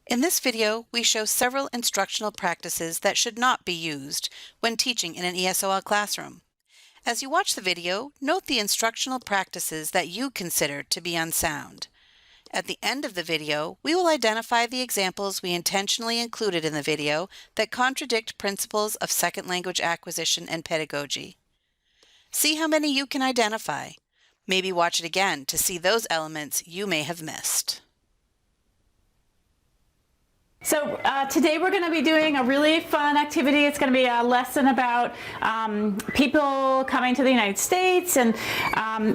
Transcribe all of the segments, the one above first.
In this video, we show several instructional practices that should not be used when teaching in an ESOL classroom. As you watch the video, note the instructional practices that you consider to be unsound. At the end of the video, we will identify the examples we intentionally included in the video that contradict principles of second language acquisition and pedagogy. See how many you can identify. Maybe watch it again to see those elements you may have missed. So today we're going to be doing a really fun activity. It's going to be a lesson about people coming to the United States, and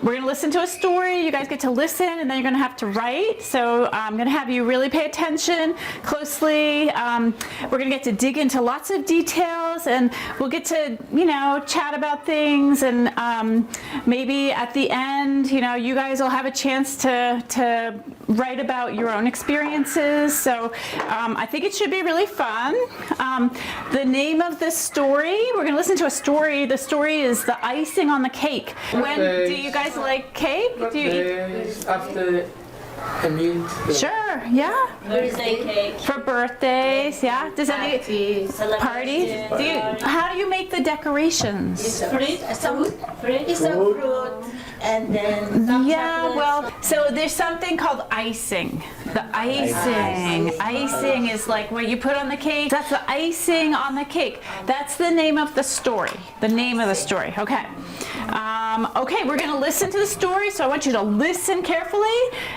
we're going to listen to a story. You guys get to listen, and then you're going to have to write. So I'm going to have you really pay attention closely. We're going to get to dig into lots of details, and we'll get to, chat about things, and maybe at the end, you guys will have a chance to write about your own experiences. So I think it should be really fun. The name of this story, we're going to listen to a story. The story is The Icing on the Cake. When do you guys like cake? Do you eat? After a meal. Sure, yeah. Birthday cake. For birthdays, yeah. Does any parties? How do you make the decorations? It's a fruit, and then so there's something called icing. The icing is like what you put on the cake. That's the icing on the cake. That's the name of the story. The name of the story. Okay. Okay, we're going to listen to the story, so I want you to listen carefully,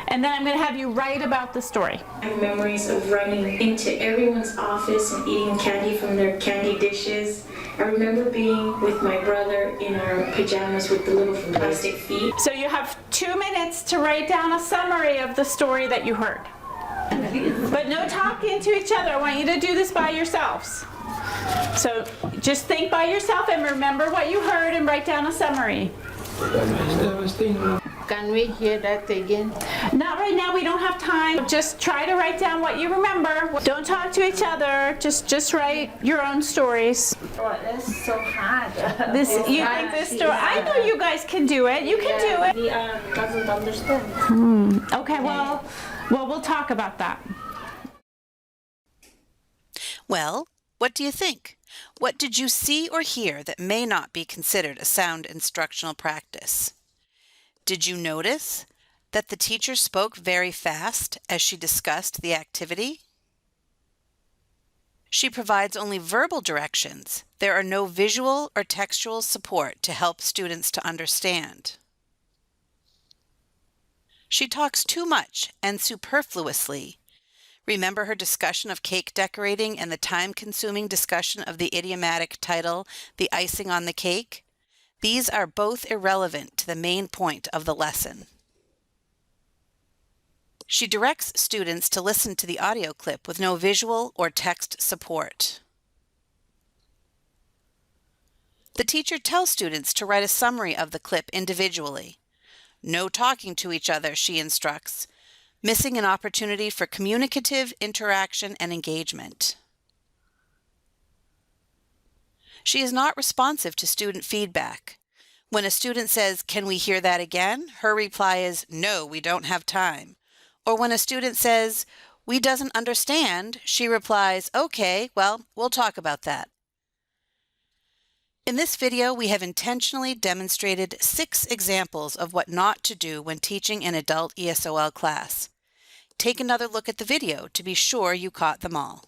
and then I'm going to have you write about the story. I have memories of running into everyone's office and eating candy from their candy dishes. I remember being with my brother in our pajamas with the little plastic feet. So you have 2 minutes to write down a summary of the story that you heard. But no talking to each other. I want you to do this by yourselves. So just think by yourself and remember what you heard and write down a summary. Can we hear that again? Not right now, we don't have time. Just try to write down what you remember. Don't talk to each other. Just write your own stories. Oh, that's so hard. You think this story? I know you guys can do it. You can do it. We doesn't understand. Okay, well, we'll talk about that. Well, what do you think? What did you see or hear that may not be considered a sound instructional practice? Did you notice that the teacher spoke very fast as she discussed the activity? She provides only verbal directions. There are no visual or textual support to help students to understand. She talks too much and superfluously. Remember her discussion of cake decorating and the time-consuming discussion of the idiomatic title, The Icing on the Cake? These are both irrelevant to the main point of the lesson. She directs students to listen to the audio clip with no visual or text support. The teacher tells students to write a summary of the clip individually. No talking to each other, she instructs, missing an opportunity for communicative interaction and engagement. She is not responsive to student feedback. When a student says, "Can we hear that again?" her reply is, "No, we don't have time." Or when a student says, "We doesn't understand," she replies, "Okay, well, we'll talk about that." In this video, we have intentionally demonstrated 6 examples of what not to do when teaching an adult ESOL class. Take another look at the video to be sure you caught them all.